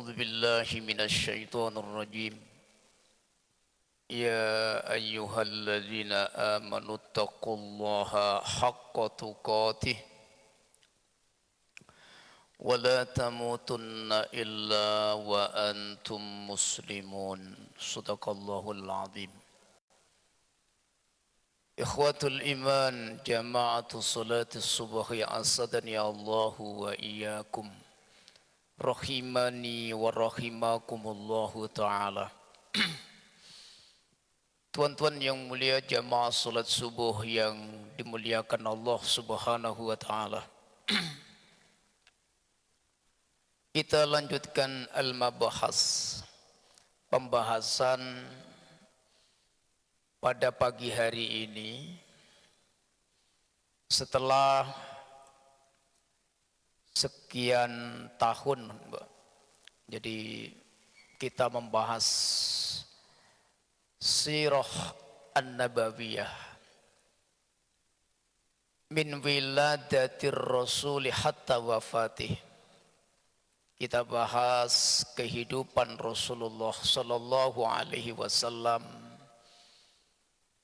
أعوذ بالله من الشيطان الرجيم يا أيها الذين آمنوا اتقوا الله حق تقاته ولا تموتن إلا وأنتم مسلمون صدق الله العظيم. إخوة الإيمان جماعة صلاة الصبح أسعدني الله وإياكم rahimani wa rahimakumullahu ta'ala. Tuan-tuan yang mulia, jamaah salat subuh yang dimuliakan Allah subhanahu wa ta'ala. Kita lanjutkan al-mabahas, pembahasan pada pagi hari ini setelah sekian tahun, Mbak. Jadi kita membahas sirah an-nabawiyah min wiladatir rasuli hatta wafatih. Kita bahas kehidupan Rasulullah sallallahu alaihi wasallam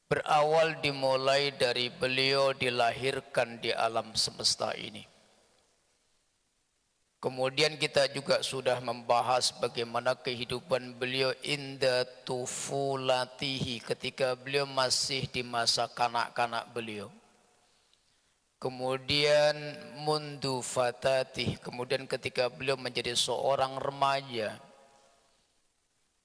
berawal dimulai dari beliau dilahirkan di alam semesta ini. Kemudian kita juga sudah membahas bagaimana kehidupan beliau inda tufulatihi, ketika beliau masih di masa kanak-kanak beliau. Kemudian mundu fatatih, kemudian ketika beliau menjadi seorang remaja.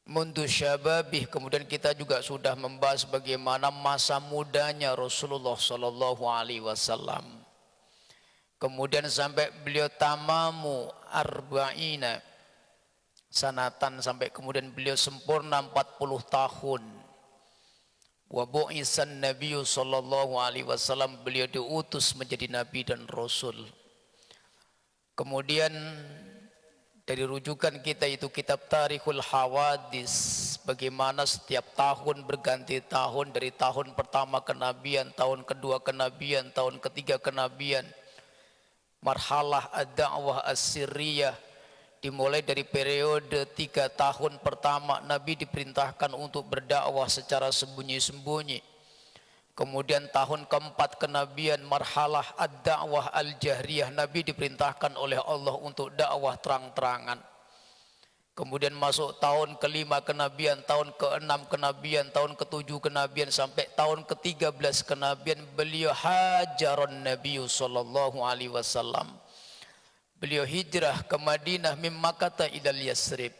Mundu syababih, kemudian kita juga sudah membahas bagaimana masa mudanya Rasulullah sallallahu alaihi wasallam. Kemudian sampai beliau tamamu arba'ina sanatan, sampai kemudian beliau sempurna 40 tahun. Wa bu'isan nabiyyu sallallahu alaihi wasallam, beliau diutus menjadi nabi dan rasul. Kemudian dari rujukan kita itu kitab Tarikhul Hawadis, bagaimana setiap tahun berganti tahun, dari tahun pertama kenabian, tahun kedua kenabian, tahun ketiga kenabian. Marhalah ad-da'wah as-sirriyah, dimulai dari periode 3 tahun pertama Nabi diperintahkan untuk berdakwah secara sembunyi-sembunyi. Kemudian tahun keempat kenabian, marhalah ad-da'wah al-jahriyah, Nabi diperintahkan oleh Allah untuk dakwah terang-terangan. Kemudian masuk tahun kelima kenabian, tahun keenam kenabian, tahun ketujuh kenabian, sampai tahun ke-13 kenabian beliau hajaron Nabi sallallahu alaihi wasallam. Beliau hijrah ke Madinah mim Makkah ilal Yasrib.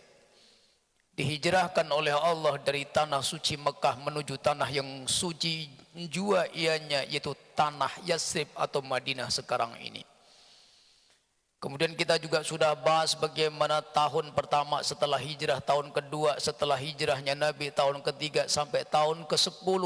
Dihijrahkan oleh Allah dari tanah suci Mekah menuju tanah yang suci jua ianya, yaitu tanah Yasrib atau Madinah sekarang ini. Kemudian kita juga sudah bahas bagaimana tahun pertama setelah hijrah, tahun kedua setelah hijrahnya Nabi, tahun ketiga sampai tahun ke-10,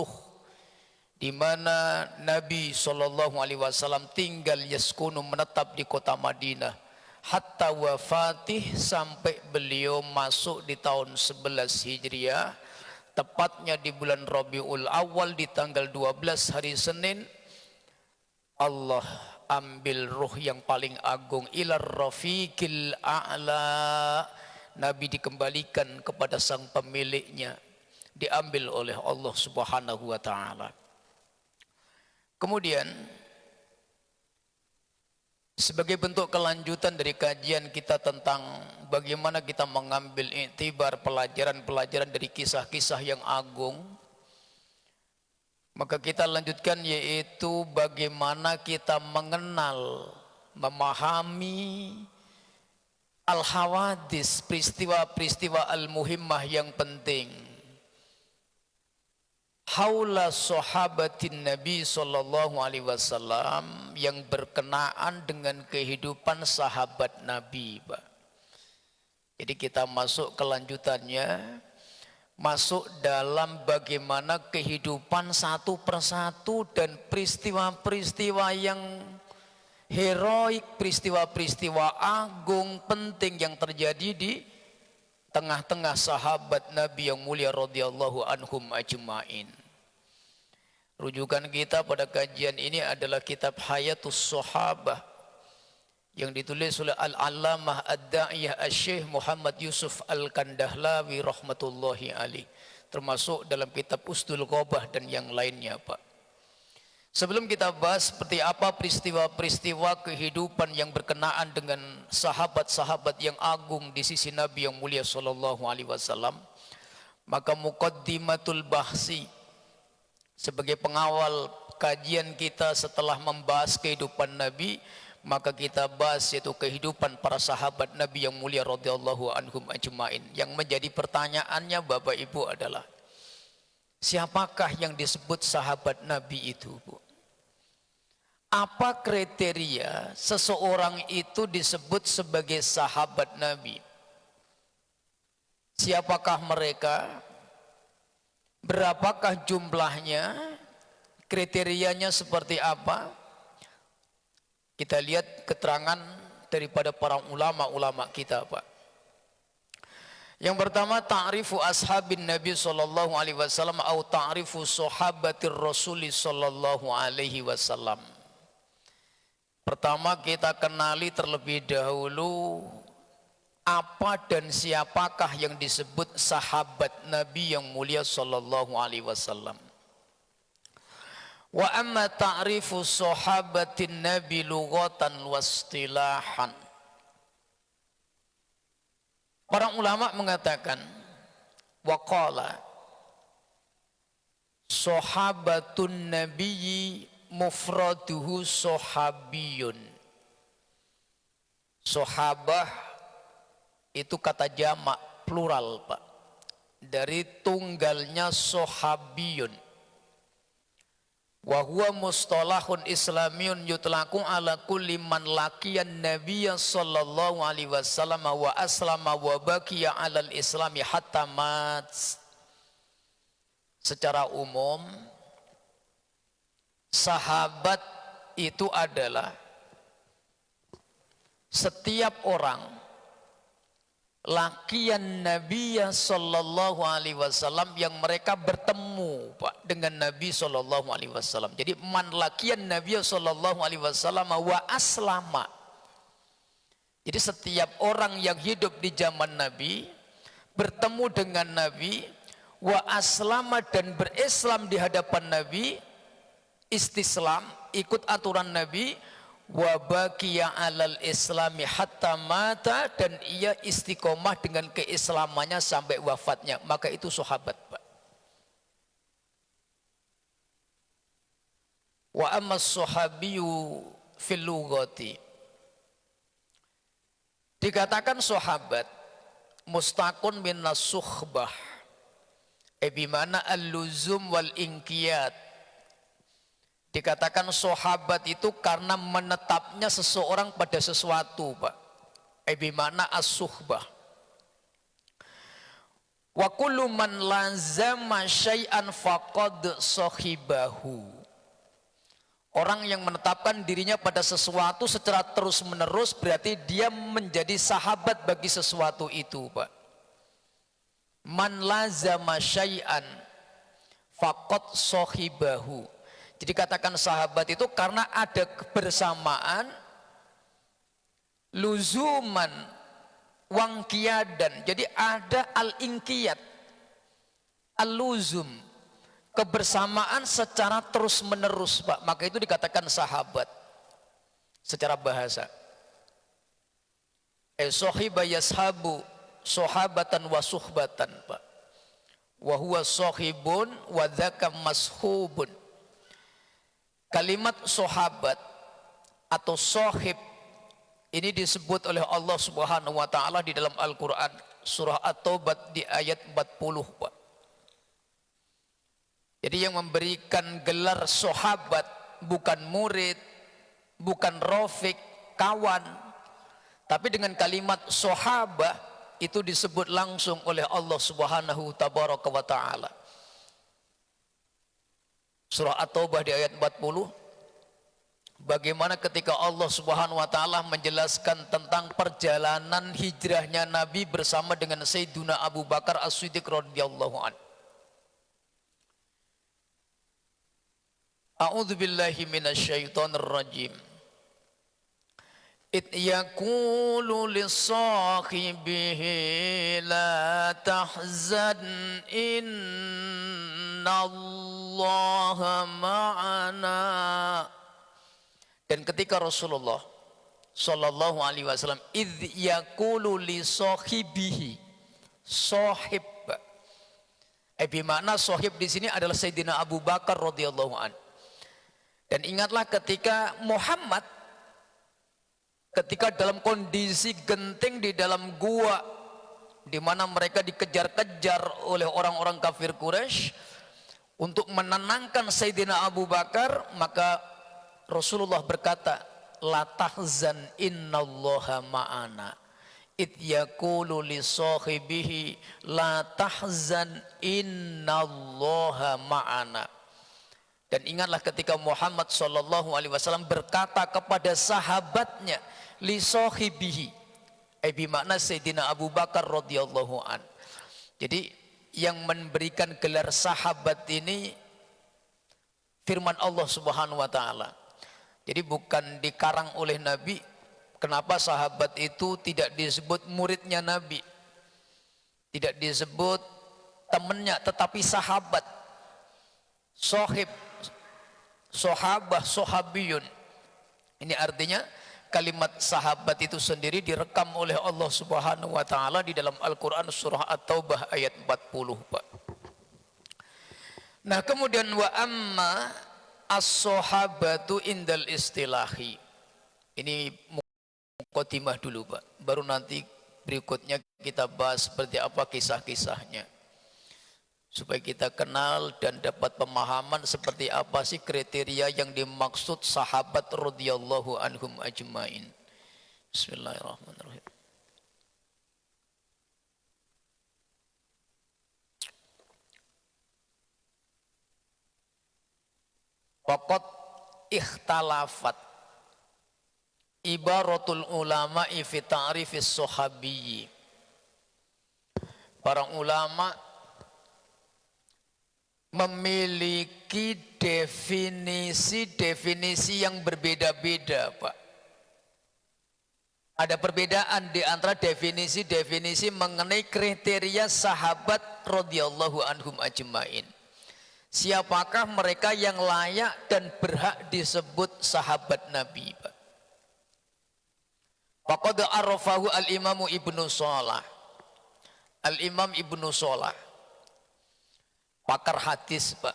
di mana Nabi SAW tinggal yaskunu, menetap di kota Madinah, hatta wafatih, sampai beliau masuk di tahun 11 Hijriah, tepatnya di bulan Rabiul Awal di tanggal 12 hari Senin. Allah ambil ruh yang paling agung ilar rafiqil a'la, Nabi dikembalikan kepada sang pemiliknya, diambil oleh Allah subhanahu wa ta'ala. Kemudian sebagai bentuk kelanjutan dari kajian kita tentang bagaimana kita mengambil iktibar pelajaran-pelajaran dari kisah-kisah yang agung, maka kita lanjutkan, yaitu bagaimana kita mengenal, memahami al-hawadis, peristiwa-peristiwa al-muhimmah yang penting haula sahabatin Nabi sallallahu alaihi wasallam, yang berkenaan dengan kehidupan sahabat Nabi, Pak. Jadi kita masuk kelanjutannya, masuk dalam bagaimana kehidupan satu persatu dan peristiwa-peristiwa yang heroik, peristiwa-peristiwa agung penting yang terjadi di tengah-tengah sahabat Nabi yang mulia radhiyallahu anhum ajmain. Rujukan kita pada kajian ini adalah kitab Hayatus Sahabah yang ditulis oleh Al-Allamah Ad-Da'iyah Asy-Syaikh Muhammad Yusuf Al-Kandahlawi rahmatullahi alaih, termasuk dalam kitab Usdul Ghabah dan yang lainnya, Pak. Sebelum kita bahas seperti apa peristiwa-peristiwa kehidupan yang berkenaan dengan sahabat-sahabat yang agung di sisi Nabi yang mulia sallallahu alaihi wasallam, maka muqaddimatul bahsi sebagai pengawal kajian kita setelah membahas kehidupan Nabi, maka kita bahas yaitu kehidupan para sahabat Nabi yang mulia radhiyallahu anhum ajmain. Yang menjadi pertanyaannya Bapak Ibu adalah, siapakah yang disebut sahabat Nabi itu, Bu? Apa kriteria seseorang itu disebut sebagai sahabat Nabi? Siapakah mereka? Berapakah jumlahnya? Kriterianya seperti apa? Kita lihat keterangan daripada para ulama-ulama kita, Pak. Yang pertama, ta'rifu ashabin Nabi sallallahu alaihi wasallam atau ta'rifu sahabatir Rasul sallallahu alaihi wasallam. Pertama, kita kenali terlebih dahulu apa dan siapakah yang disebut sahabat Nabi yang mulia sallallahu alaihi wasallam. Wa amma ta'rifu sahabatin Nabi lughatan wastilahan. Para ulama mengatakan, waqala sahabatun nabiyyi mufraduhu sahabiyun. Sahabah itu kata jamak plural, Pak, dari tunggalnya sahabiyun. Wa huwa mustalahun islamiyun yutlaqu ala kulli man laqiyan nabiyya sallallahu alaihi wasallam wa aslama wa baqiya alal islami hatta mat. Secara umum, sahabat itu adalah setiap orang laqiyan Nabiya sallallahu alaihi wasallam yang mereka bertemu, Pak, dengan Nabi sallallahu alaihi wasallam. Jadi man laqiyan Nabiya sallallahu alaihi wasallam wa aslama. Jadi setiap orang yang hidup di zaman Nabi, bertemu dengan Nabi, wa aslama dan berislam di hadapan Nabi, istislam, ikut aturan Nabi, wa baqiya alal islami hatta mata, dan ia istiqomah dengan keislamannya sampai wafatnya, maka itu sahabat, Pak. Wa amma sahabiyyu fil lughati, dikatakan sahabat mustaqun minas suhbah, bimana al-luzum wal inqiyad. Dikatakan sahabat itu karena menetapnya seseorang pada sesuatu, Pak. Bimana as-suhbah. Wa kullu man lazama syai'an faqad sahibahu. Orang yang menetapkan dirinya pada sesuatu secara terus-menerus berarti dia menjadi sahabat bagi sesuatu itu, Pak. Man lazama syai'an faqad sahibahu. Jadi katakan sahabat itu karena ada kebersamaan, luzuman, wangkiadan. Jadi ada al-inqiyad, al-luzum, kebersamaan secara terus menerus, Pak. Maka itu dikatakan sahabat secara bahasa. Sahiba yashabu sahabatan wa suhbatan, Pak. Wa huwa sahibun wa dzaka mashubun. Kalimat sahabat atau sahib ini disebut oleh Allah Subhanahu wa taala di dalam Al-Qur'an surah At-Taubah di ayat 40, Pak. Jadi yang memberikan gelar sahabat bukan murid, bukan rafiq, kawan, tapi dengan kalimat sahabah itu disebut langsung oleh Allah Subhanahu tabaraka wa taala. Surah At-Taubah di ayat 40, bagaimana ketika Allah Subhanahu wa taala menjelaskan tentang perjalanan hijrahnya Nabi bersama dengan Sayyiduna Abu Bakar As-Siddiq radhiyallahu anhu. A'udzu billahi minasyaitonir rajim. Id yaqulu lisahibihi la tahzan innallaha ma'ana. Dan ketika Rasulullah sallallahu alaihi wasallam id yaqulu lisahibihi, sahib, bermakna sahib di sini adalah Sayyidina Abu Bakar radhiyallahu an. Dan ingatlah ketika Muhammad ketika dalam kondisi genting di dalam gua di mana mereka dikejar-kejar oleh orang-orang kafir Quraisy, untuk menenangkan Sayyidina Abu Bakar, maka Rasulullah berkata, la tahzan innallaha ma'ana. Id yaqulu li sahibihi la tahzan innallaha ma'ana. Dan ingatlah ketika Muhammad sallallahu alaihi wasallam berkata kepada sahabatnya li sahibihi, bermakna Sayyidina Abu Bakar radhiyallahu an. Jadi yang memberikan gelar sahabat ini firman Allah Subhanahu wa taala. Jadi bukan dikarang oleh Nabi. Kenapa sahabat itu tidak disebut muridnya Nabi, tidak disebut temannya, tetapi sahabat, sohib, sohabah, sohabiyun. Ini artinya kalimat sahabat itu sendiri direkam oleh Allah Subhanahu wa taala di dalam Al-Qur'an surah At-Taubah ayat 40, Pak. Nah, kemudian wa amma as-sahabatu indal istilahi. Ini mukadimah dulu, Pak. Baru nanti berikutnya kita bahas seperti apa kisah-kisahnya, supaya kita kenal dan dapat pemahaman seperti apa sih kriteria yang dimaksud sahabat radhiyallahu anhum ajmain. Bismillahirrahmanirrahim. Faqad ikhtalafat ibaratul ulama'i fi ta'rifis sahabiyyi. Para ulama memiliki definisi-definisi yang berbeda-beda, Pak. Ada perbedaan di antara definisi-definisi mengenai kriteria sahabat radhiyallahu anhum ajmain. Siapakah mereka yang layak dan berhak disebut sahabat Nabi, Pak? Faqad arafahu al-Imamu Ibnu Shalah. Al-Imam Ibnu Shalah, pakar hadis, Pak,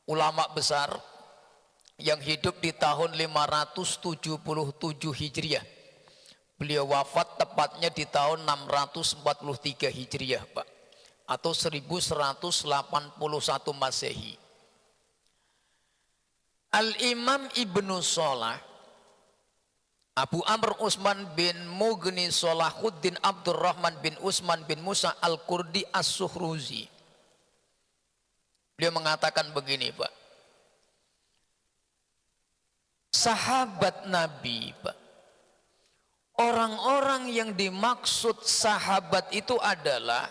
ulama besar yang hidup di tahun 577 Hijriah. Beliau wafat tepatnya di tahun 643 Hijriah, Pak, atau 1181 Masehi. Al-Imam Ibnu Shalah, Abu Amr Utsman bin Mughni Shalahuddin Abdurrahman bin Utsman bin Musa Al-Qurdi As-Suhruzi, beliau mengatakan begini, Pak. Sahabat Nabi, Pak, orang-orang yang dimaksud sahabat itu adalah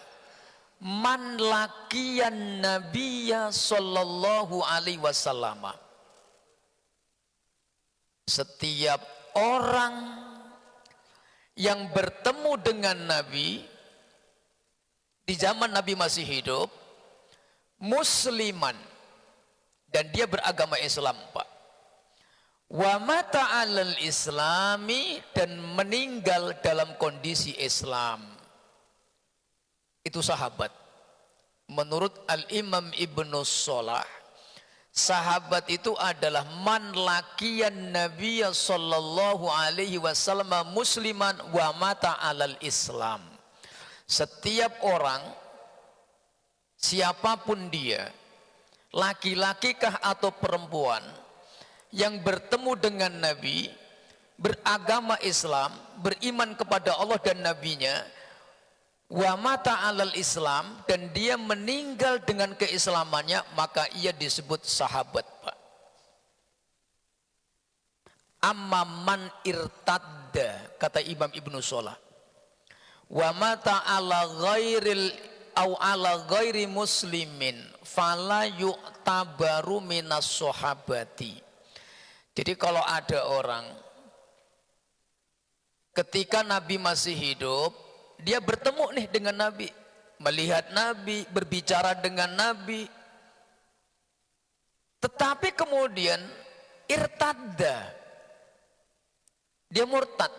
man laqiyan nabiyya sallallahu alaihi wasallam. Setiap orang yang bertemu dengan Nabi di zaman Nabi masih hidup, musliman, dan dia beragama Islam, Pak, wa mata alal islami, dan meninggal dalam kondisi Islam, itu sahabat. Menurut Al-Imam Ibnu Shalah, sahabat itu adalah man laqiyan nabiyya sallallahu alaihi wasallam musliman wa mata alal islam. Setiap orang, siapapun dia, laki-laki kah atau perempuan, yang bertemu dengan Nabi, beragama Islam, beriman kepada Allah dan Nabinya, wa mata alal Islam, dan dia meninggal dengan keislamannya, maka ia disebut sahabat, Pak. Amma man irtadda, kata Imam Ibnu Shalah, wa mata ala ghairil au ala ghairi muslimin fala yu'tabaru minas sahabati. Jadi kalau ada orang ketika Nabi masih hidup, dia bertemu nih dengan Nabi, melihat Nabi, berbicara dengan Nabi. Tetapi kemudian irtadda, dia murtad.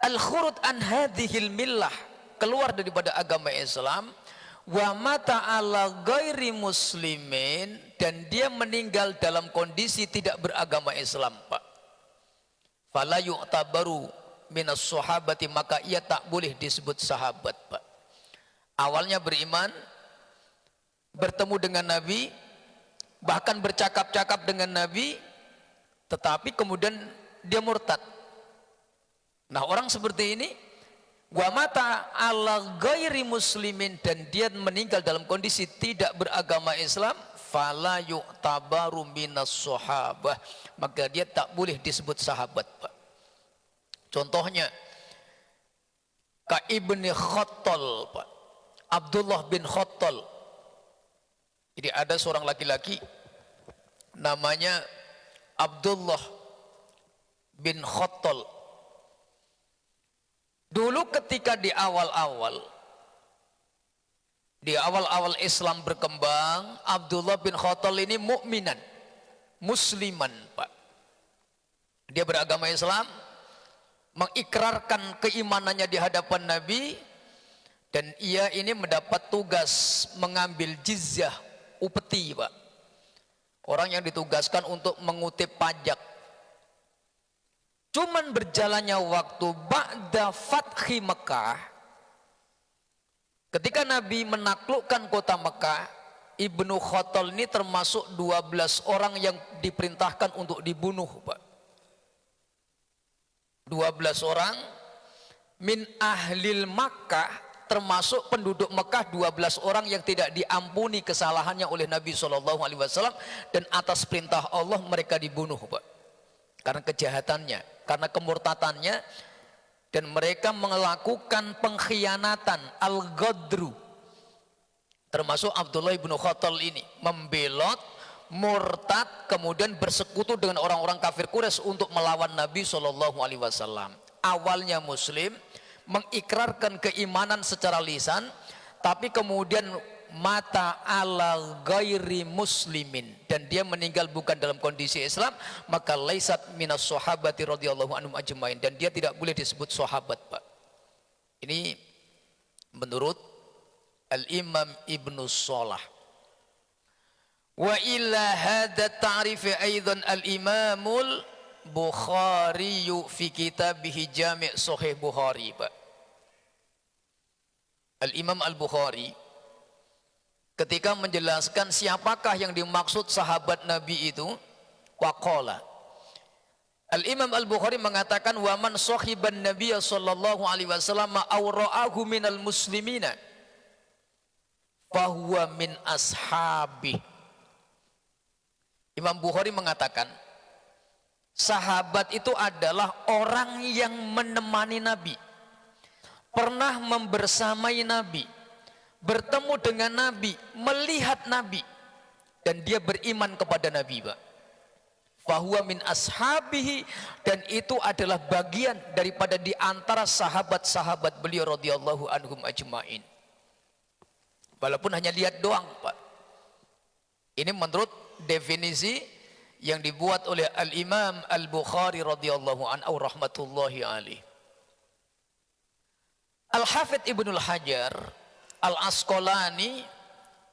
Al-khurud an hadhil millah, keluar daripada agama Islam. Wa mata ala ghairi muslimin, dan dia meninggal dalam kondisi tidak beragama Islam, Pak. Fala yu'tabaru minas sahabati, maka ia tak boleh disebut sahabat, Pak. Awalnya beriman, bertemu dengan Nabi, bahkan bercakap-cakap dengan Nabi, tetapi kemudian dia murtad. Nah, orang seperti ini, wa mata ala ghairi muslimin, dan dia meninggal dalam kondisi tidak beragama Islam, fala yu'tabaru minas sahabah, maka dia tak boleh disebut sahabat, Pak. Contohnya ka Ibni Khattal, Pak. Abdullah bin Khattal. Jadi ada seorang laki-laki namanya Abdullah bin Khattal. Dulu ketika di awal-awal Islam berkembang, Abdullah bin Khattal ini mukminan, musliman, Pak. Dia beragama Islam, mengikrarkan keimanannya di hadapan Nabi, dan ia ini mendapat tugas mengambil jizyah, upeti, Pak. Orang yang ditugaskan untuk mengutip pajak. Cuman berjalannya waktu ba'da fathi Mekah, ketika Nabi menaklukkan kota Mekah, Ibnu Khattal ini termasuk 12 orang yang diperintahkan untuk dibunuh, Pak. 12 orang min ahlil Makkah, termasuk penduduk Mekah, 12 orang yang tidak diampuni kesalahannya oleh Nabi SAW, dan atas perintah Allah mereka dibunuh, Pak. Karena kejahatannya, karena kemurtatannya, dan mereka melakukan pengkhianatan, al-ghadru. Termasuk Abdullah bin Khattal ini membelot, murtad, kemudian bersekutu dengan orang-orang kafir Quraisy untuk melawan Nabi SAW. Awalnya muslim, mengikrarkan keimanan secara lisan, tapi kemudian mata ala ghairi muslimin, dan dia meninggal bukan dalam kondisi Islam, maka laisat minas sahabati radhiyallahu anhum ajmain, dan dia tidak boleh disebut sahabat, Pak. Ini menurut Al-Imam Ibnu Shalah. Wa illa hadha ta'rif aidan al-Imamul Bukhari fi kitabih Jami' Sahih Bukhari, Pak. Al-Imam Al-Bukhari ketika menjelaskan siapakah yang dimaksud sahabat Nabi itu, waqala, Al-Imam Al-Bukhari mengatakan, wa man sahiban Nabiy sallallahu alaihi wasallam aw ra'ahu minal muslimina fahuwa min ashabi. Imam Bukhari mengatakan, sahabat itu adalah orang yang menemani Nabi, pernah membersamai Nabi, bertemu dengan Nabi, melihat Nabi, dan dia beriman kepada Nabi, Pak. Fahuwa min ashabihi, dan itu adalah bagian daripada di antara sahabat-sahabat beliau radhiyallahu anhum ajmain. Walaupun hanya lihat doang, Pak. Ini menurut definisi yang dibuat oleh Al-Imam Al-Bukhari radhiyallahu anhu rahmatullahi alaih. Al-Hafidz Ibnul Hajar Al-Asqalani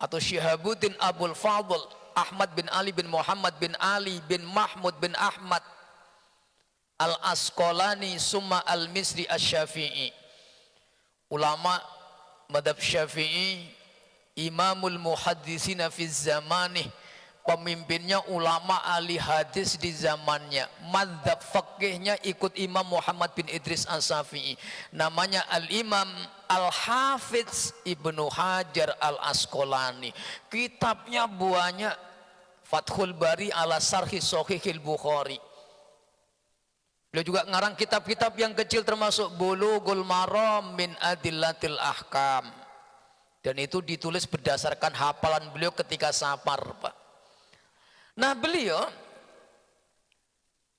atau Syihabuddin Abul Fadl Ahmad bin Ali bin Muhammad bin Ali bin Mahmud bin Ahmad Al-Asqalani summa Al-Misri Asy-Syafi'i, ulama madhab Syafi'i, imamul muhadditsina fi zamanih, pemimpinnya ulama ahli hadis di zamannya. Madhab fakihnya ikut Imam Muhammad bin Idris As-Syafi'i, namanya Al-Imam Al-Hafidz Ibnu Hajar Al-Asqalani. Kitabnya banyak, Fathul Bari ala Sarhi Shahihil Bukhari. Beliau juga ngarang kitab-kitab yang kecil, termasuk Bulughul Maram min Adillatil Ahkam, dan itu ditulis berdasarkan hafalan beliau ketika safar, Pak. Nah, beliau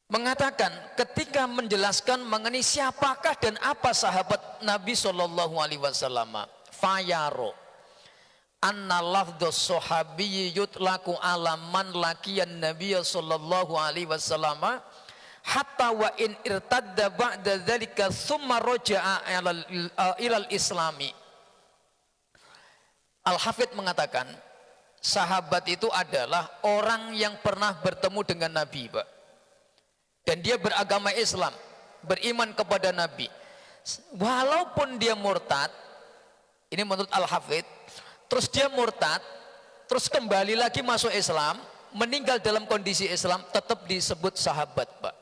mengatakan ketika menjelaskan mengenai siapakah dan apa sahabat Nabi Shallallahu Alaihi Wasallam, fayaro anna lafdus sahabiyyi yutlaku ala man laqiyan Nabiy Shallallahu Alaihi Wasallam hatta wa in irtadda ba'da dzalika tsumma raja'a ilal islami. Al-Hafidz mengatakan sahabat itu adalah orang yang pernah bertemu dengan Nabi, Pak, dan dia beragama Islam, beriman kepada Nabi, walaupun dia murtad. Ini menurut Al-Hafidz. Terus dia murtad, terus kembali lagi masuk Islam, meninggal dalam kondisi Islam, tetap disebut sahabat, Pak.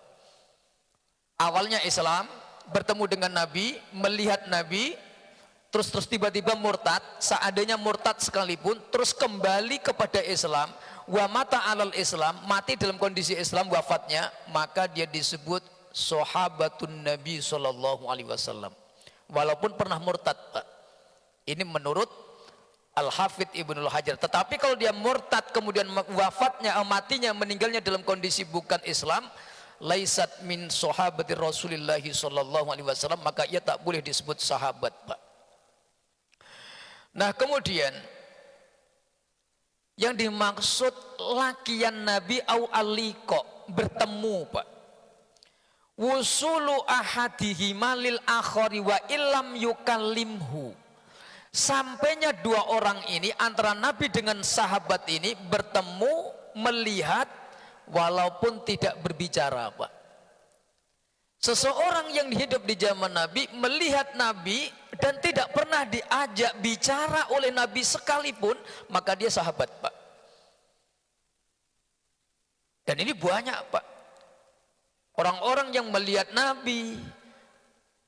Awalnya Islam, bertemu dengan Nabi, melihat Nabi, terus tiba-tiba murtad, seandainya murtad sekalipun, terus kembali kepada Islam, wa mata alal Islam, mati dalam kondisi Islam, wafatnya, maka dia disebut sahabatun Nabi Sallallahu Alaihi Wasallam, walaupun pernah murtad, Pak. Ini menurut Al-Hafidz Ibnul Hajar. Tetapi kalau dia murtad kemudian wafatnya, matinya, meninggalnya dalam kondisi bukan Islam, laisat min sahabati Rasulillah Sallallahu Alaihi Wasallam, maka ia tak boleh disebut sahabat, Pak. Nah, kemudian yang dimaksud lakian Nabi au aliko, bertemu, Pak. Wusulu ahadihima lil akhari wa illam yukallimhu. Sampainya dua orang ini, antara Nabi dengan sahabat ini, bertemu, melihat, walaupun tidak berbicara, Pak. Seseorang yang hidup di zaman Nabi, melihat Nabi dan tidak pernah diajak bicara oleh Nabi sekalipun, maka dia sahabat, Pak. Dan ini banyak, Pak. Orang-orang yang melihat Nabi,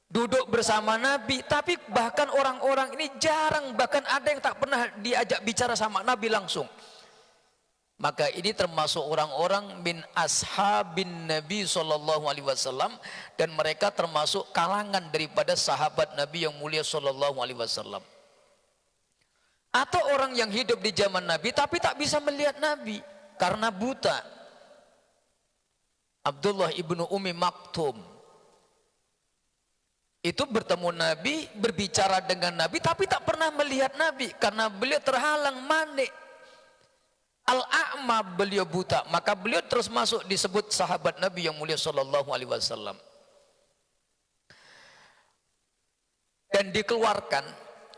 duduk bersama Nabi, tapi bahkan orang-orang ini jarang, bahkan ada yang tak pernah diajak bicara sama Nabi langsung. Maka ini termasuk orang-orang min ashabin Nabi Sallallahu Alaihi Wasallam, dan mereka termasuk kalangan daripada sahabat Nabi yang mulia Sallallahu Alaihi Wasallam. Atau orang yang hidup di zaman Nabi tapi tak bisa melihat Nabi karena buta. Abdullah ibnu Ummi Maktum itu bertemu Nabi, berbicara dengan Nabi, tapi tak pernah melihat Nabi karena beliau terhalang manik. Al-a'ma, beliau buta, maka beliau terus masuk disebut sahabat Nabi yang mulia Sallallahu Alaihi Wasallam. Dan dikeluarkan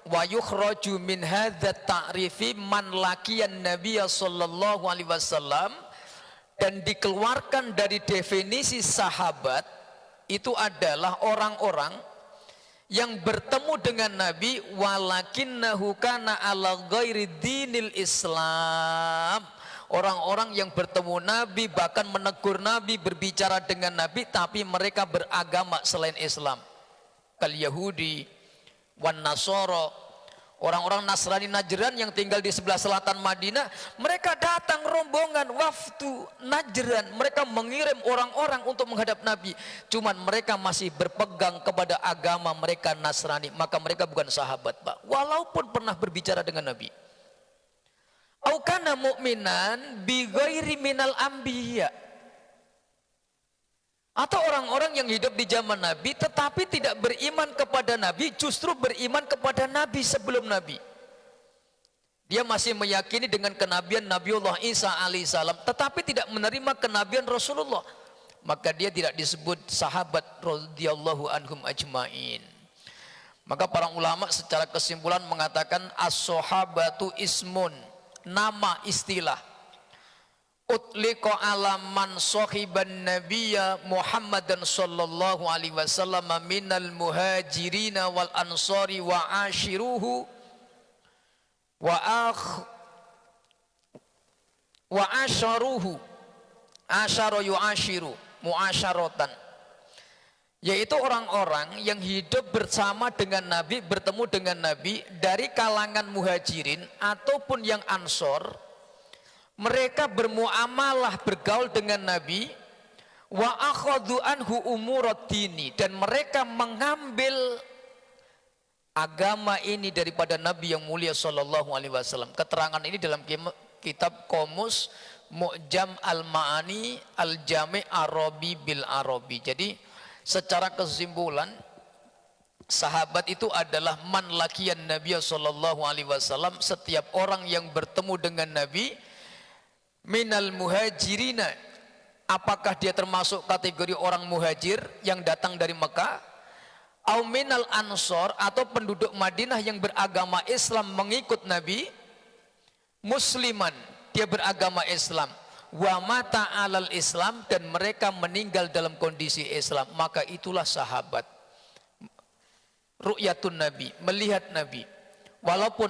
wa yukhraju min hadza ta'rifi man laqiyan Nabiy Sallallahu Alaihi Wasallam, dan dikeluarkan dari definisi sahabat itu adalah orang-orang yang bertemu dengan Nabi walakinnahu kana ala ghairi dinil Islam. Orang-orang yang bertemu Nabi, bahkan menegur Nabi, berbicara dengan Nabi, tapi mereka beragama selain Islam. Kal Yahudi wan Nasara, orang-orang Nasrani Najran yang tinggal di sebelah selatan Madinah, mereka datang rombongan wafdu Najran, mereka mengirim orang-orang untuk menghadap Nabi, cuman mereka masih berpegang kepada agama mereka Nasrani, maka mereka bukan sahabat, Pak, walaupun pernah berbicara dengan Nabi. Au kana mu'minan bi ghairi minal anbiya, atau orang-orang yang hidup di zaman Nabi tetapi tidak beriman kepada Nabi, justru beriman kepada Nabi sebelum Nabi. Dia masih meyakini dengan kenabian Nabiullah Isa alaihissalam, tetapi tidak menerima kenabian Rasulullah, maka dia tidak disebut sahabat radhiyallahu anhum ajmain. Maka para ulama secara kesimpulan mengatakan as-sahabatu ismun, nama istilah, utliqa ala man sahiban nabiyya Muhammadan sallallahu alaihi wasallam minal muhajirin wal ansari wa ashiruhu wa asharuhu, asyara yu'ashiru muasyaratan, yaitu orang-orang yang hidup bersama dengan Nabi, bertemu dengan Nabi dari kalangan muhajirin ataupun yang ansor. Mereka bermuamalah, bergaul dengan Nabi, wa akhadhu anhu umuraddini, dan mereka mengambil agama ini daripada Nabi yang mulia Sallallahu Alaihi Wasallam. Keterangan ini dalam kitab Qomus Mu'jam al-Ma'ani al-Jami' Arabi bil Arabi. Jadi secara kesimpulan sahabat itu adalah man lakiyan Nabi sallallahu alaihi wasallam, setiap orang yang bertemu dengan Nabi, minal muhajirina, apakah dia termasuk kategori orang muhajir yang datang dari Mekah, au minal ansor, atau penduduk Madinah yang beragama Islam mengikut Nabi, musliman, dia beragama Islam, wa mata alal Islam, dan mereka meninggal dalam kondisi Islam, maka itulah sahabat. Ru'yatun Nabi, melihat Nabi, walaupun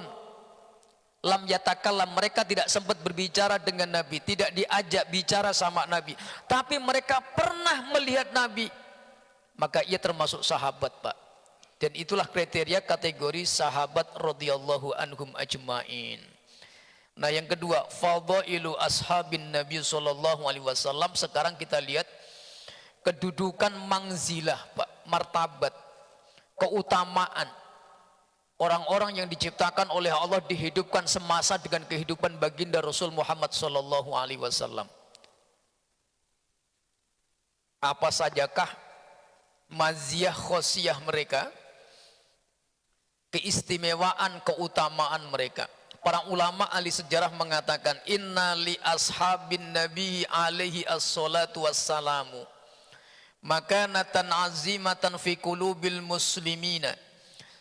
lam yatakallam, mereka tidak sempat berbicara dengan Nabi, tidak diajak bicara sama Nabi, tapi mereka pernah melihat Nabi, maka ia termasuk sahabat, Pak. Dan itulah kriteria kategori sahabat radhiyallahu anhum ajmain. Nah, yang kedua, fadailu ashabin Nabi sallallahu alaihi wasallam. Sekarang kita lihat kedudukan manzilah, Pak, martabat, keutamaan orang-orang yang diciptakan oleh Allah, dihidupkan semasa dengan kehidupan baginda Rasul Muhammad sallallahu alaihi wasallam. Apa sajakah maziyah khosiyah mereka, keistimewaan, keutamaan mereka? Para ulama ahli sejarah mengatakan, inna li ashabin nabi alaihi assalatu wassalamu makanatan azimatan fi qulubil muslimina.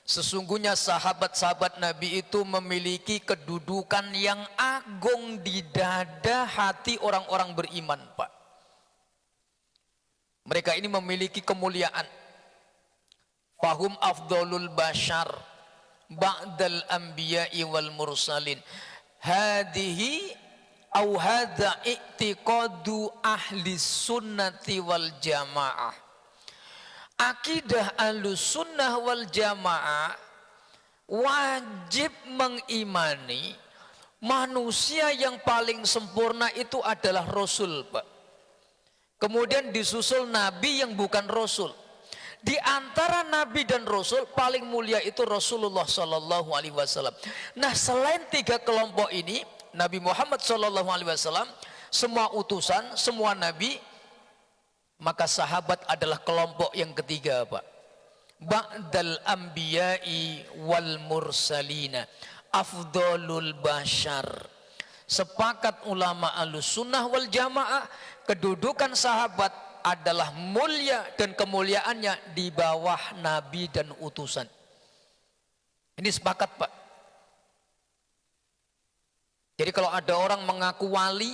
Sesungguhnya sahabat-sahabat Nabi itu memiliki kedudukan yang agung di dada hati orang-orang beriman, Pak. Mereka ini memiliki kemuliaan. Fahum afdalul bashar ba'dal anbiya'i wal mursalin. Hadihi au hadza i'tiqadu ahli sunnati wal jamaah. Akidah ahlus sunnah wal jamaah wajib mengimani manusia yang paling sempurna itu adalah Rasul, Pak. Kemudian disusul Nabi yang bukan Rasul. Di antara Nabi dan Rasul paling mulia itu Rasulullah Sallallahu Alaihi Wasallam. Nah, selain tiga kelompok ini, Nabi Muhammad Sallallahu Alaihi Wasallam, semua utusan, semua Nabi, maka sahabat adalah kelompok yang ketiga, Pak. Ba'dal anbiya'i wal mursalina afdalul bashar. Sepakat ulama Ahlus Sunnah wal Jamaah, kedudukan sahabat adalah mulia dan kemuliaannya di bawah nabi dan utusan. Ini sepakat, Pak. Jadi kalau ada orang mengaku wali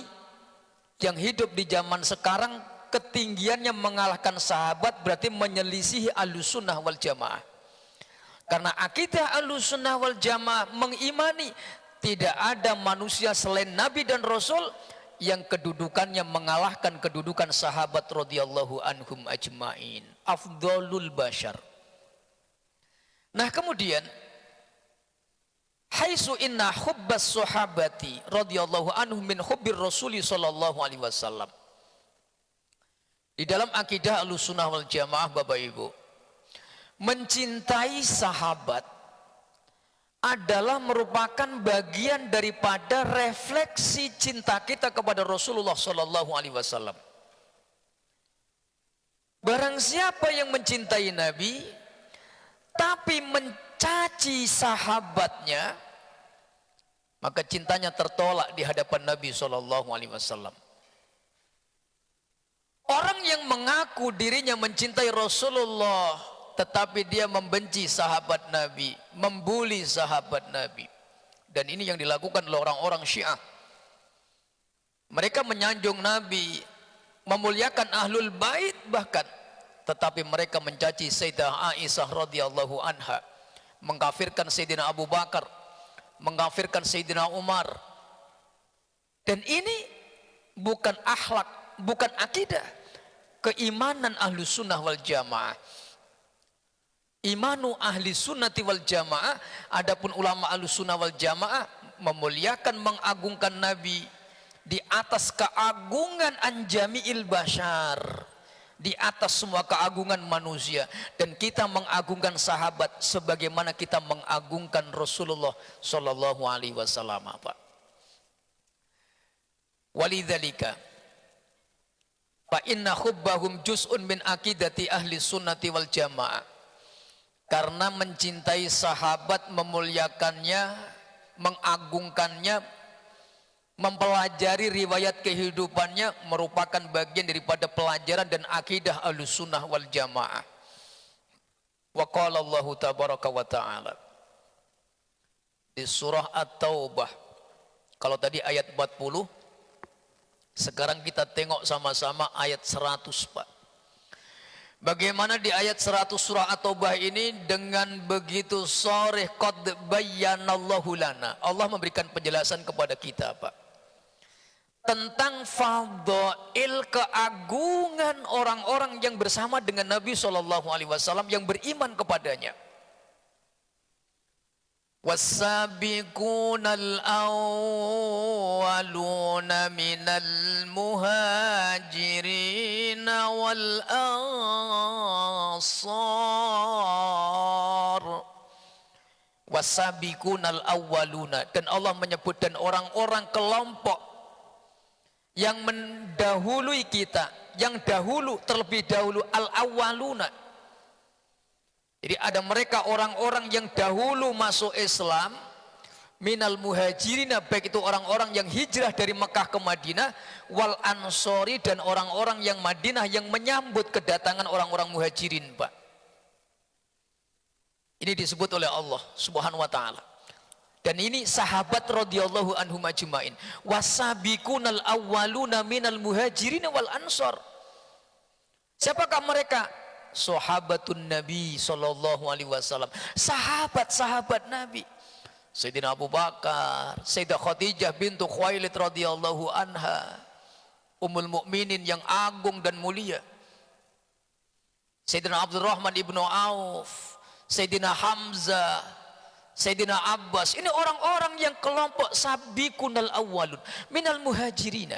yang hidup di zaman sekarang, ketinggiannya mengalahkan sahabat, berarti menyelisihi Ahlus Sunnah wal Jamaah. Karena akidah Ahlus Sunnah wal Jamaah mengimani tidak ada manusia selain Nabi dan Rasul yang kedudukannya mengalahkan kedudukan sahabat radhiyallahu anhum ajmain. Afdalul bashar. Nah, kemudian haitsu inna hubbas sahabati radhiyallahu anhum min hubbir rasuli sallallahu alaihi wasallam. Di dalam akidah Ahlussunnah wal Jamaah, Bapak Ibu, mencintai sahabat adalah merupakan bagian daripada refleksi cinta kita kepada Rasulullah sallallahu alaihi wasallam. Barang siapa yang mencintai Nabi tapi mencaci sahabatnya, maka cintanya tertolak di hadapan Nabi sallallahu alaihi wasallam. Orang yang mengaku dirinya mencintai Rasulullah tetapi dia membenci sahabat Nabi, membuli sahabat Nabi, dan ini yang dilakukan oleh orang-orang Syiah. Mereka menyanjung Nabi, memuliakan Ahlul Bait bahkan, tetapi mereka mencaci Sayyidah Aisyah radhiyallahu anha, mengkafirkan Sayyidina Abu Bakar, mengkafirkan Sayyidina Umar. Dan ini bukan akhlak, bukan akidah, keimanan Ahlus Sunnah wal Jamaah. Imanu ahli sunnati wal jamaah, adapun ulama Ahlus Sunnah wal Jamaah memuliakan, mengagungkan Nabi di atas keagungan anjami'il bashar, di atas semua keagungan manusia. Dan kita mengagungkan sahabat sebagaimana kita mengagungkan Rasulullah sallallahu alaihi wasallam, Pak. Walidzalika fa inna hubbahum juz'un min aqidati ahli sunnati wal jamaah. Karena mencintai sahabat, memuliakannya, mengagungkannya, mempelajari riwayat kehidupannya merupakan bagian daripada pelajaran dan akidah Ahlussunnah wal Jamaah. Wa qala Allah tabaraka wa taala di surah At-Taubah. Kalau tadi ayat 40, sekarang kita tengok sama-sama ayat 100, Pak. Bagaimana di ayat 100 surah At-Taubah ini dengan begitu sharih qad bayyanallahu lana. Allah memberikan penjelasan kepada kita, Pak, tentang fadhail, keagungan orang-orang yang bersama dengan Nabi SAW yang beriman kepadanya. Was-sabiqunal awwaluna minal muhajirin wal ansar. Was-sabiqunal awwaluna, dan Allah menyebutkan orang-orang kelompok yang mendahului kita, yang dahulu, terlebih dahulu, al-awwaluna. Jadi ada mereka orang-orang yang dahulu masuk Islam, minal muhajirina, baik itu orang-orang yang hijrah dari Mekah ke Madinah, wal ansori, dan orang-orang yang Madinah yang menyambut kedatangan orang-orang muhajirin, Pak. Ini disebut oleh Allah Subhanahu wa taala. Dan ini sahabat radhiyallahu anhum ajmain. Wasabiqunal awwaluna minal muhajirin wal ansor. Siapakah mereka? Sahabatun Nabi sallallahu alaihi wasallam. Sahabat-sahabat Nabi. Sayyidina Abu Bakar, Sayyidah Khadijah bintu Khuwailid radhiyallahu anha, Ummul Mukminin yang agung dan mulia. Sayyidina Abdurrahman ibnu Auf, Sayyidina Hamzah, Sayyidina Abbas. Ini orang-orang yang kelompok sabiqunal awwalun minal muhajirina.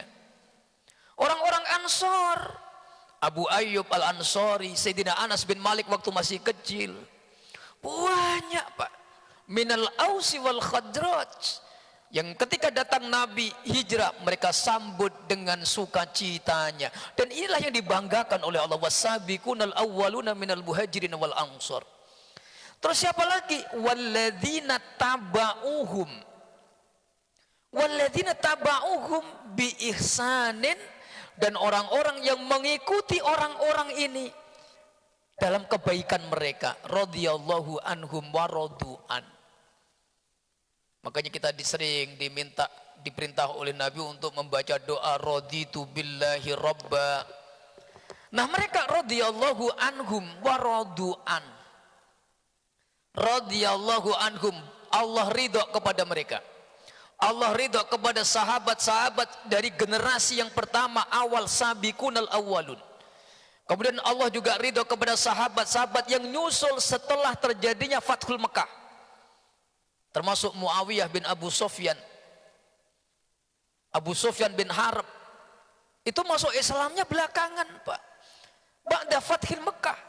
Orang-orang Ansor. Abu Ayyub Al-Ansari, Sayyidina Anas bin Malik waktu masih kecil. Banyak, Pak. Minal Ausi wal Khazraj. Yang ketika datang Nabi hijrah, mereka sambut dengan sukacitanya. Dan inilah yang dibanggakan oleh Allah. Wasabiqunal awwaluna minal muhajirin wal ansar. Terus siapa lagi? Walladzina taba'uhum. Walladzina taba'uhum bi ihsanin, dan orang-orang yang mengikuti orang-orang ini dalam kebaikan mereka, radhiyallahu anhum wa radu'an. Makanya kita sering diperintah oleh Nabi untuk membaca doa raditu billahi rabba. Nah, mereka radhiyallahu anhum wa radu'an. Radhiyallahu anhum, Allah ridha kepada mereka. Allah ridha kepada sahabat-sahabat dari generasi yang pertama awal, sabiqunal awwalun. Kemudian Allah juga ridha kepada sahabat-sahabat yang nyusul setelah terjadinya Fathul Mekah. Termasuk Muawiyah bin Abu Sufyan, Abu Sufyan bin Harb. Itu masuk Islamnya belakangan, Pak. Ba'da Fathul Mekah.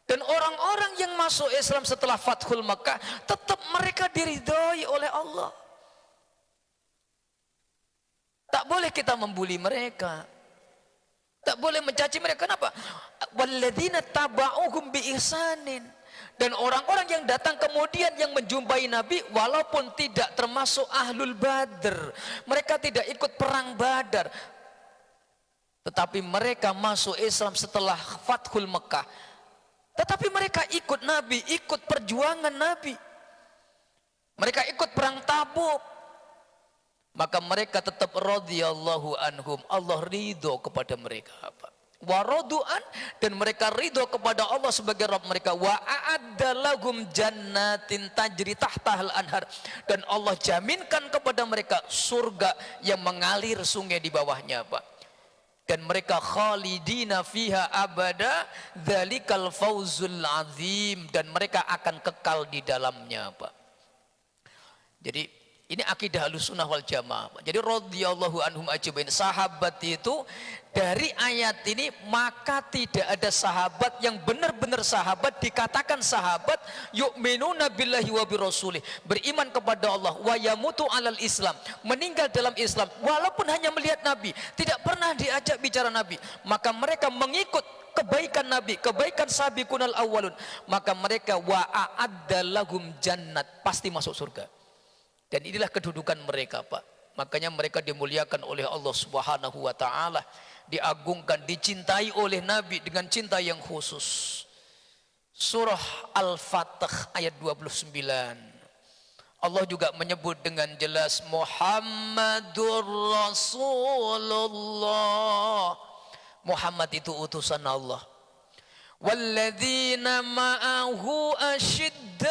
Dan orang-orang yang masuk Islam setelah Fathul Mekah, tetap mereka diridhoi oleh Allah. Tak boleh kita membuli mereka, tak boleh mencaci mereka. Kenapa? Walladzina taba'uhum bi ihsanin. Dan orang-orang yang datang kemudian yang menjumpai Nabi walaupun tidak termasuk ahlul badr, mereka tidak ikut perang Badar, tetapi mereka masuk Islam setelah Fathul Mekah. Tetapi mereka ikut Nabi, ikut perjuangan Nabi. Mereka ikut perang Tabuk. Maka mereka tetap radhiyallahu anhum, Allah ridho kepada mereka, wa radu'an, dan mereka ridho kepada Allah sebagai Rabb mereka. Wa a'adda lahum jannatin tajri tahtahal anhar, dan Allah jaminkan kepada mereka surga yang mengalir sungai di bawahnya, Pak. Dan mereka khalidina fiha abada, dzalikal fawzul azim, dan mereka akan kekal di dalamnya, Pak. Jadi Ini akidah Ahlussunnah wal Jamaah. Jadi radhiyallahu anhum ajmain, sahabat itu dari ayat ini maka tidak ada sahabat yang benar-benar sahabat dikatakan sahabat yu'minuna billahi wa birrasulih, beriman kepada Allah, wa yamutu alal Islam, meninggal dalam Islam walaupun hanya melihat Nabi, tidak pernah diajak bicara Nabi, maka mereka mengikut kebaikan Nabi, kebaikan sabiqunal awwalun, maka mereka wa a'adda lahum jannat, pasti masuk surga. Dan inilah kedudukan mereka, Pak. Makanya mereka dimuliakan oleh Allah Subhanahu wa taala, diagungkan, dicintai oleh Nabi dengan cinta yang khusus. Surah Al-Fatih ayat 29. Allah juga menyebut dengan jelas Muhammadur Rasulullah. Muhammad itu utusan Allah. Walladzina ma'ahu asyidda'u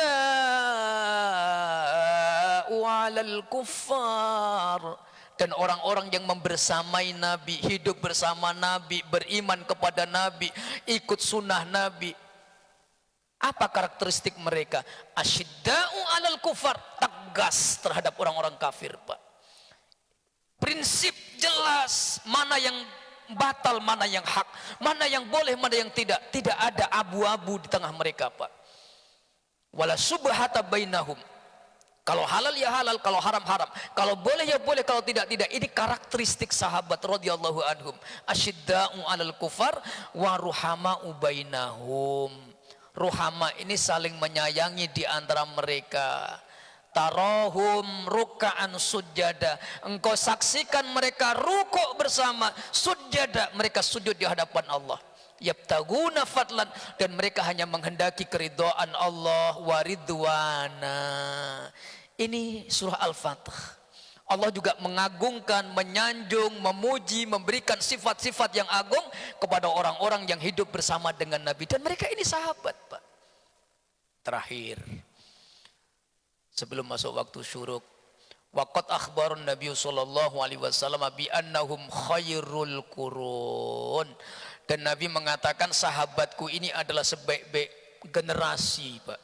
'alal kuffar, dan orang-orang yang membersamai Nabi, hidup bersama Nabi, beriman kepada Nabi, ikut sunnah Nabi. Apa karakteristik mereka? Asyidda'u 'alal kuffar, tegas terhadap orang-orang kafir, Pak. Prinsip jelas, mana yang batal, mana yang hak, mana yang boleh, mana yang tidak. Tidak ada abu-abu di tengah mereka, Pak. Wala subhata bainahum. Kalau halal ya halal, kalau haram haram, kalau boleh ya boleh, kalau tidak tidak. Ini karakteristik sahabat radhiyallahu anhum. Asyidda'u 'alal kufar wa ruhama'u bainahum. Ruhama ini saling menyayangi di antara mereka. Tarahum ruka'an sujada, engkau saksikan mereka rukuk bersama, sujada, mereka sujud di hadapan Allah. Yabtaguna fadlan, dan mereka hanya menghendaki keridhaan Allah, waridwana. Ini surah Al-Fatih. Allah juga mengagungkan, menyanjung, memuji, memberikan sifat-sifat yang agung kepada orang-orang yang hidup bersama dengan Nabi, dan mereka ini sahabat, Pak. Terakhir, sebelum masuk waktu syuruk, waqad akhbarun Nabi sallallahu alaihi wasallam bi annahum khairul qurun, dan Nabi mengatakan sahabatku ini adalah sebaik-baik generasi, Pak.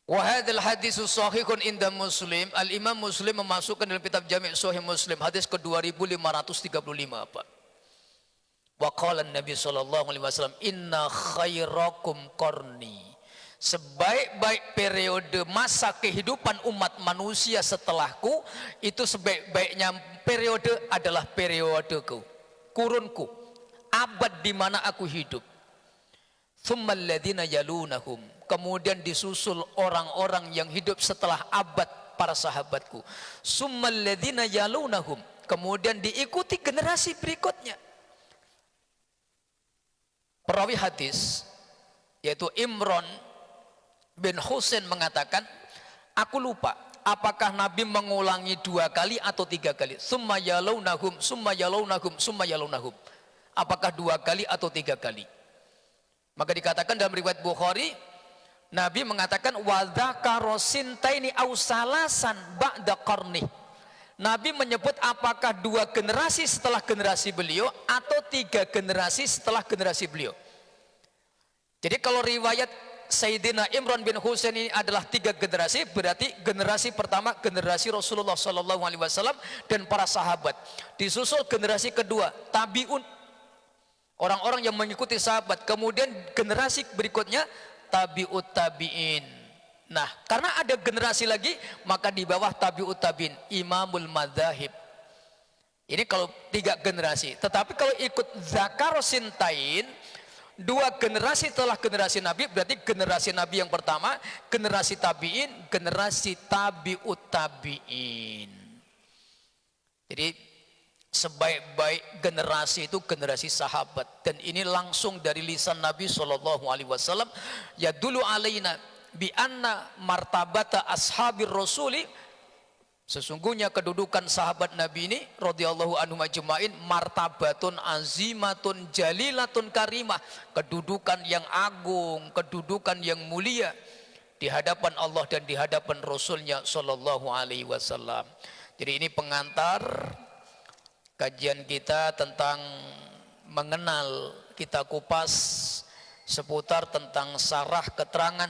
Wa hadzal hadisu sahihun inda Muslim, Al Imam Muslim memasukkan dalam kitab Jami' Sahih Muslim hadis ke 2535, Pak. Wa qala Nabi sallallahu alaihi wasallam inna khairakum qarni, sebaik-baik periode masa kehidupan umat manusia setelahku, itu sebaik-baiknya periode adalah periodeku, kurunku, abad di mana aku hidup. Tsummal ladzina yalunahum, kemudian disusul orang-orang yang hidup setelah abad para sahabatku. Tsummal ladzina yalunahum, kemudian diikuti generasi berikutnya. Perawi hadis yaitu Imran bin Husain mengatakan, aku lupa apakah Nabi mengulangi 2 kali atau 3 kali. Summa yalaunahum, summa yalaunahum, summa yalaunahum. Apakah 2 kali atau 3 kali? Maka dikatakan dalam riwayat Bukhari, Nabi mengatakan wa dzakara sintaini aw salasan ba'da qarni. Nabi menyebut apakah 2 generasi setelah generasi beliau atau 3 generasi setelah generasi beliau. Jadi kalau riwayat Sayyidina Imran bin Husain ini adalah 3 generasi, berarti generasi pertama generasi Rasulullah Sallallahu Alaihi Wasallam dan para sahabat, disusul generasi kedua tabiun, orang-orang yang mengikuti sahabat, kemudian generasi berikutnya tabiut tabiin. Nah, karena ada generasi lagi, maka di bawah tabiut tabiin imamul madzahib. Ini kalau 3 generasi. Tetapi kalau ikut zakarosintain, 2 generasi setelah generasi Nabi, berarti generasi Nabi yang pertama, generasi tabi'in, generasi tabi'ut tabi'in. Jadi sebaik-baik generasi itu generasi sahabat, dan ini langsung dari lisan Nabi sallallahu alaihi wasallam, ya dulu alaina bi anna martabata ashabir rasuli, sesungguhnya kedudukan sahabat Nabi ini radhiyallahu anhum ajmain martabatun azimatun jalilatun karimah, kedudukan yang agung, kedudukan yang mulia di hadapan Allah dan di hadapan Rasulnya sallallahu alaihi wasallam. Jadi ini pengantar kajian kita tentang mengenal, kita kupas seputar tentang sarah keterangan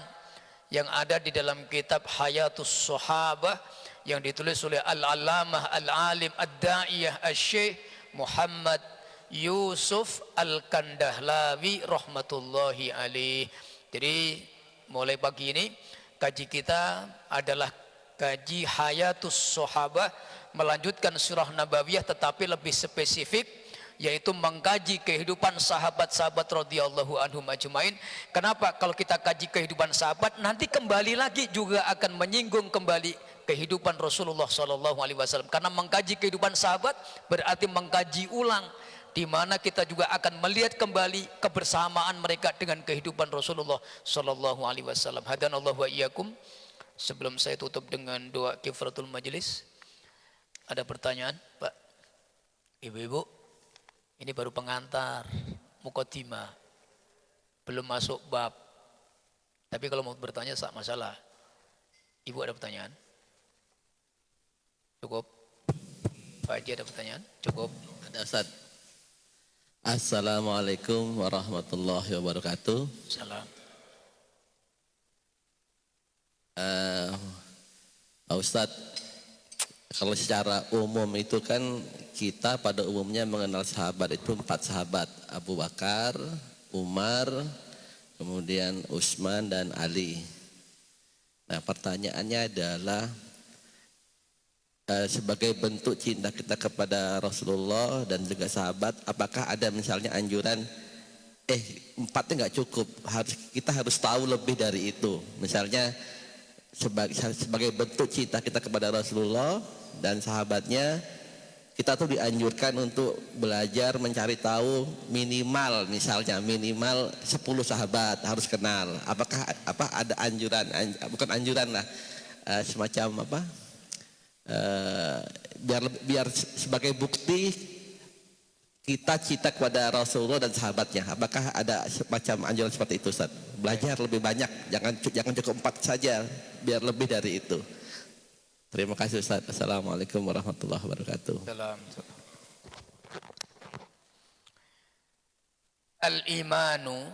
yang ada di dalam kitab Hayatus Sahabah yang ditulis oleh Al-Allamah Al-Alim Ad-Da'iyah Asy-Syaikh Muhammad Yusuf Al-Kandahlawi rahmatullahi alaih. Jadi mulai pagi ini kaji kita adalah kaji Hayatus Sahabah, melanjutkan surah Nabawiyah tetapi lebih spesifik, yaitu mengkaji kehidupan sahabat-sahabat radhiyallahu anhum ajmain. Kenapa? Kalau kita kaji kehidupan sahabat, nanti kembali lagi juga akan menyinggung kembali kehidupan Rasulullah SAW. Karena mengkaji kehidupan sahabat berarti mengkaji ulang, di mana kita juga akan melihat kembali kebersamaan mereka dengan kehidupan Rasulullah SAW. Hadanallahu wa iyyakum. Sebelum saya tutup dengan doa kifaratul majlis, ada pertanyaan, Pak? Ibu-ibu? Ini baru pengantar, muqaddimah, belum masuk bab. Tapi kalau mau bertanya tak masalah. Ibu ada pertanyaan? Cukup? Pak Haji ada pertanyaan? Cukup? Ada Ustaz. Assalamualaikum warahmatullahi wabarakatuh. Salam. Pak Ustadz, kalau secara umum itu kan kita pada umumnya mengenal sahabat itu 4 sahabat, Abu Bakar, Umar, kemudian Utsman dan Ali. Nah, pertanyaannya adalah sebagai bentuk cinta kita kepada Rasulullah dan juga sahabat, apakah ada misalnya anjuran 4-nya nggak cukup, kita harus tahu lebih dari itu. Misalnya sebagai bentuk cinta kita kepada Rasulullah dan sahabatnya, kita tuh dianjurkan untuk belajar mencari tahu minimal 10 sahabat harus kenal. Apakah ada anjuran, bukan anjuran lah, semacam apa, biar sebagai bukti kita cinta kepada Rasulullah dan sahabatnya. Apakah ada semacam anjuran seperti itu, Ustaz? Belajar lebih banyak, jangan cukup 4 saja, biar lebih dari itu. Terima kasih, Ustaz. Assalamualaikum warahmatullahi wabarakatuh. Salam. Al-imanu,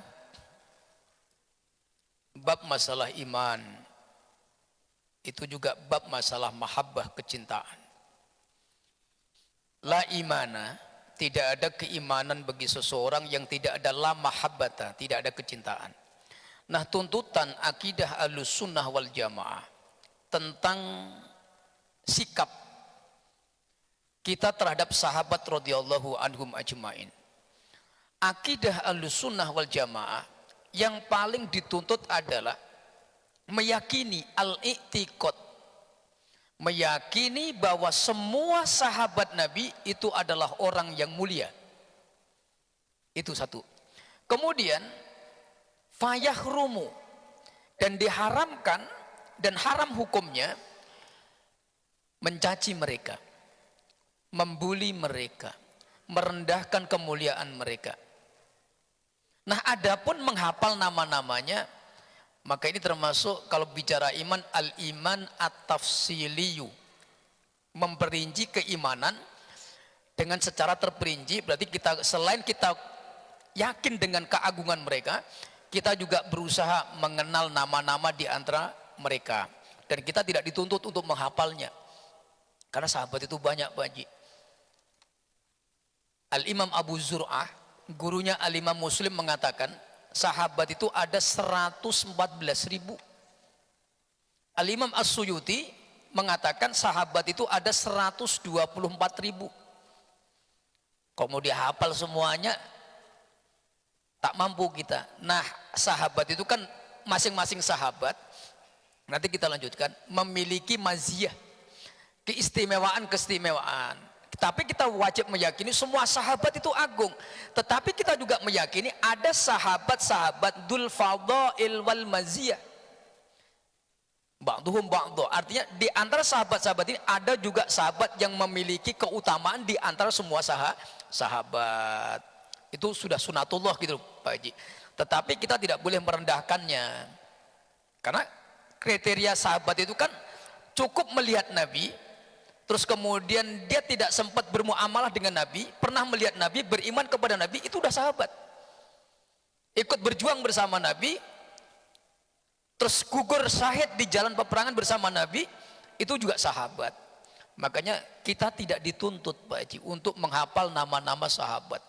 bab masalah iman, itu juga bab masalah mahabbah, kecintaan. La imana, tidak ada keimanan bagi seseorang yang tidak ada la mahabbata, tidak ada kecintaan. Nah, tuntutan akidah Ahlussunnah wal Jamaah tentang sikap kita terhadap sahabat radhiyallahu anhum ajmain. Akidah Ahlussunnah wal Jamaah yang paling dituntut adalah meyakini al-i'tiqad, meyakini bahwa semua sahabat Nabi itu adalah orang yang mulia. Itu satu. Kemudian fayahrumu, dan diharamkan dan haram hukumnya mencaci mereka, membuli mereka, merendahkan kemuliaan mereka. Nah, adapun menghafal nama-namanya, maka ini termasuk kalau bicara iman, al-iman at-tafsiliyu, memperinci keimanan dengan secara terperinci. Berarti kita, selain kita yakin dengan keagungan mereka, kita juga berusaha mengenal nama-nama di antara mereka, dan kita tidak dituntut untuk menghafalnya, karena sahabat itu banyak, Pak Haji. Al-Imam Abu Zur'ah, gurunya Al-Imam Muslim, mengatakan sahabat itu ada 114.000. Al-Imam As-Suyuti mengatakan sahabat itu ada 124.000. Kalau mau dihafal semuanya tak mampu kita. Nah, sahabat itu kan masing-masing sahabat, nanti kita lanjutkan, memiliki maziyah, keistimewaan. Tapi kita wajib meyakini semua sahabat itu agung. Tetapi kita juga meyakini ada sahabat-sahabat dzul fadhail wal maziyah. Ba'duhum ba'du. Artinya di antara sahabat-sahabat ini ada juga sahabat yang memiliki keutamaan di antara semua sahabat. Itu sudah sunatullah gitu, Pak Haji. Tetapi kita tidak boleh merendahkannya. Karena kriteria sahabat itu kan cukup melihat Nabi, terus kemudian dia tidak sempat bermuamalah dengan Nabi, pernah melihat Nabi, beriman kepada Nabi, itu udah sahabat. Ikut berjuang bersama Nabi, terus gugur syahid di jalan peperangan bersama Nabi, itu juga sahabat. Makanya kita tidak dituntut Pak Haji untuk menghafal nama-nama sahabat,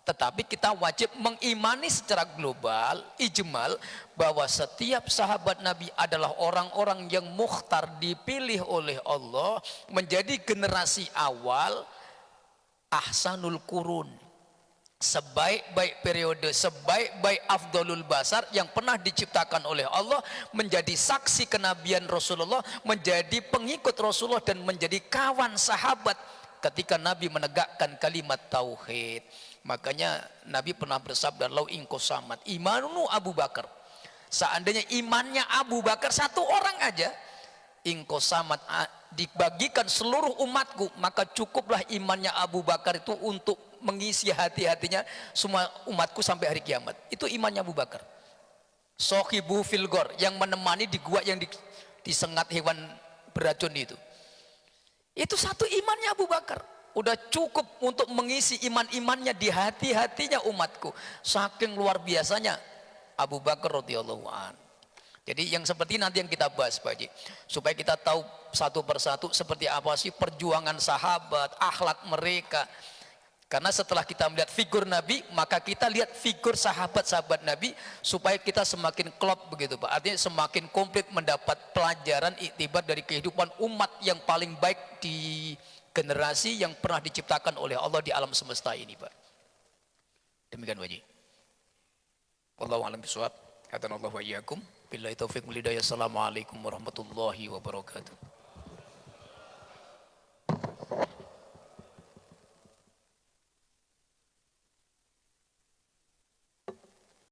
tetapi kita wajib mengimani secara global, ijmal, bahwa setiap sahabat Nabi adalah orang-orang yang mukhtar, dipilih oleh Allah menjadi generasi awal, ahsanul qurun, sebaik-baik periode, sebaik-baik afdolul basar yang pernah diciptakan oleh Allah, menjadi saksi kenabian Rasulullah, menjadi pengikut Rasulullah, dan menjadi kawan sahabat ketika Nabi menegakkan kalimat tauhid. Makanya Nabi pernah bersabda, lau ingko samat imanu Abu Bakar, seandainya imannya Abu Bakar satu orang aja, ingko samat dibagikan seluruh umatku, maka cukuplah imannya Abu Bakar itu untuk mengisi hati-hatinya semua umatku sampai hari kiamat. Itu imannya Abu Bakar. Sohibu filgor, yang menemani di gua yang disengat hewan beracun itu. Itu satu imannya Abu Bakar. Udah cukup untuk mengisi iman-imannya di hati-hatinya umatku. Saking luar biasanya Abu Bakar radhiyallahu an. Jadi yang seperti nanti yang kita bahas Pak Haji, supaya kita tahu satu persatu seperti apa sih perjuangan sahabat, akhlak mereka. Karena setelah kita melihat figur Nabi, maka kita lihat figur sahabat-sahabat Nabi, supaya kita semakin klop begitu Pak. Artinya semakin komplit mendapat pelajaran iktibar dari kehidupan umat yang paling baik di generasi yang pernah diciptakan oleh Allah di alam semesta ini Pak. Demikian Pak Haji. Wallahu a'lam bishawab. Hadanallahu wa iyyakum. Billahi taufiq wal hidayah. Assalamualaikum warahmatullahi wabarakatuh.